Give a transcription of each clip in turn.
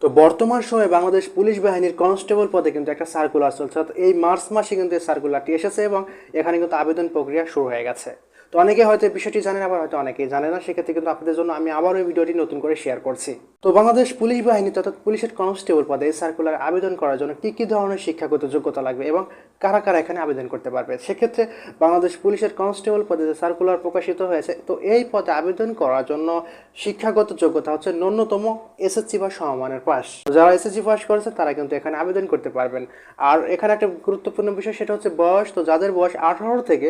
তো বর্তমান সময়ে বাংলাদেশ পুলিশ বাহিনীর কনস্টেবল পদে কিন্তু একটা সার্কুলার চলছে, অর্থাৎ এই মার্চ মাসে কিন্তু এই সার্কুলারটি এসেছে এবং এখানে কিন্তু আবেদন প্রক্রিয়া শুরু হয়ে গেছে। তো অনেকে হয়তো এই বিষয়টি জানেন, আবার হয়তো অনেকেই জানে না। সেক্ষেত্রে কিন্তু আপনাদের জন্য আমি আবারও এই ভিডিওটি নতুন করে শেয়ার করছি। তো বাংলাদেশ পুলিশ বাহিনীতে অর্থাৎ পুলিশের কনস্টেবল পদে এই সার্কুলার আবেদন করার জন্য কী কী ধরনের শিক্ষাগত যোগ্যতা লাগবে এবং কারা কারা এখানে আবেদন করতে পারবে, সেক্ষেত্রে বাংলাদেশ পুলিশের কনস্টেবল পদে যে সার্কুলার প্রকাশিত হয়েছে, তো এই পদে আবেদন করার জন্য শিক্ষাগত যোগ্যতা হচ্ছে ন্যূনতম এসএসসি বা সমমানের পাস। যারা এসএসসি পাস করেছে তারা কিন্তু এখানে আবেদন করতে পারবেন। আর এখানে একটা গুরুত্বপূর্ণ বিষয়, সেটা হচ্ছে বয়স। তো যাদের বয়স 18 থেকে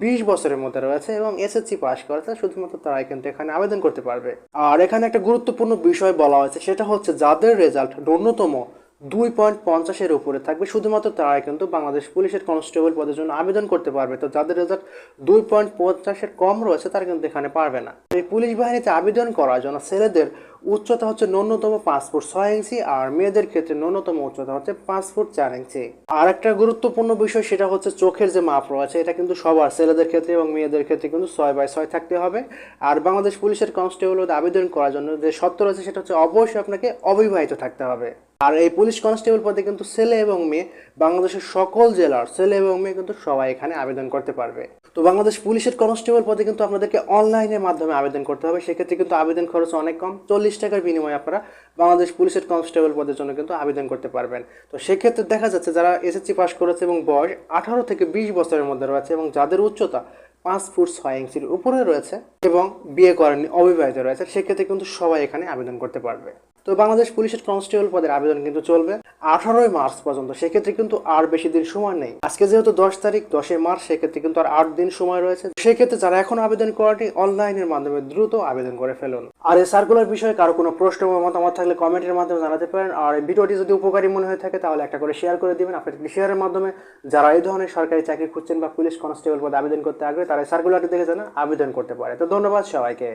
20 বছরের মধ্যে রয়েছে এবং এসএসসি পাস করেছে, শুধুমাত্র তারাই কিন্তু এখানে আবেদন করতে পারবে। আর এখানে একটা গুরুত্বপূর্ণ বিষয় বলা হয়েছে, সেটা হচ্ছে যাদের রেজাল্ট ন্যূনতম 2.50-এর উপরে থাকবে, শুধুমাত্র তারাই কিন্তু বাংলাদেশ পুলিশের কনস্টেবল পদের জন্য আবেদন করতে পারবে। তো যাদের রেজাল্ট 2.50-এর কম রয়েছে তারা কিন্তু এখানে পারবে না। এই পুলিশ বাহিনীতে আবেদন করার জন্য ছেলেদের উচ্চতা হচ্ছে ন্যূনতম 5 ফুট 6 ইঞ্চি, আর মেয়েদের ক্ষেত্রে ন্যূনতম উচ্চতা হচ্ছে 5 ফুট 4 ইঞ্চি। আর একটা গুরুত্বপূর্ণ বিষয়, সেটা হচ্ছে চোখের যে মাপ রয়েছে, এটা কিন্তু সবার ছেলেদের ক্ষেত্রে এবং মেয়েদের ক্ষেত্রে কিন্তু 6/6 থাকতে হবে। আর বাংলাদেশ পুলিশের কনস্টেবল আবেদন করার জন্য যে শর্ত রয়েছে, সেটা হচ্ছে অবশ্যই আপনাকে অবিবাহিত থাকতে হবে। আর এই পুলিশ কনস্টেবল পদে কিন্তু ছেলে এবং মেয়ে, বাংলাদেশের সকল জেলার ছেলে এবং মেয়ে কিন্তু সবাই এখানে আবেদন করতে পারবে। তো বাংলাদেশ পুলিশের কনস্টেবল পদে কিন্তু আপনাদেরকে অনলাইনের মাধ্যমে আবেদন করতে হবে। সেক্ষেত্রে কিন্তু আবেদন খরচ অনেক কম, 40 টাকার বিনিময়ে আপনারা বাংলাদেশ পুলিশের কনস্টেবল পদের জন্য কিন্তু আবেদন করতে পারবেন। তো সেক্ষেত্রে দেখা যাচ্ছে যারা এসএসসি পাস করেছে এবং বয়স 18 থেকে 20 বছরের মধ্যে রয়েছে এবং যাদের উচ্চতা 5 ফুট 6 ইঞ্চির উপরে রয়েছে এবং বিয়ে করেননি, অবিবাহিত রয়েছে, সেক্ষেত্রে কিন্তু সবাই এখানে আবেদন করতে পারবে। তো বাংলাদেশ পুলিশের কনস্টেবল পদের আবেদন কিন্তু চলবে 18 মার্চ পর্যন্ত। সেক্ষেত্রে কিন্তু আর বেশি দিন সময় নেই। আজকে যেহেতু 10 তারিখ, 10 মার্চ, সেক্ষেত্রে কিন্তু আর 8 দিন সময় রয়েছে। সেক্ষেত্রে যারা এখন আবেদন করাটি অনলাইনের মাধ্যমে দ্রুত আবেদন করে ফেলুন। আর এই সার্কুলার বিষয়ে কারো কোনো প্রশ্ন বা মতামত থাকলে কমেন্টের মাধ্যমে জানাতে পারেন। আর এই ভিডিওটি যদি উপকারী মনে হয়ে থাকে তাহলে একটা করে শেয়ার করে দিবেন। আপনার শেয়ারের মাধ্যমে যারা এই ধরনের সরকারি চাকরি খুঁজছেন বা পুলিশ কনস্টেবল পদে আবেদন করতে আগ্রহী, তারা সার্কুলারটি দেখে যেন আবেদন করতে পারে। তো ধন্যবাদ সবাইকে।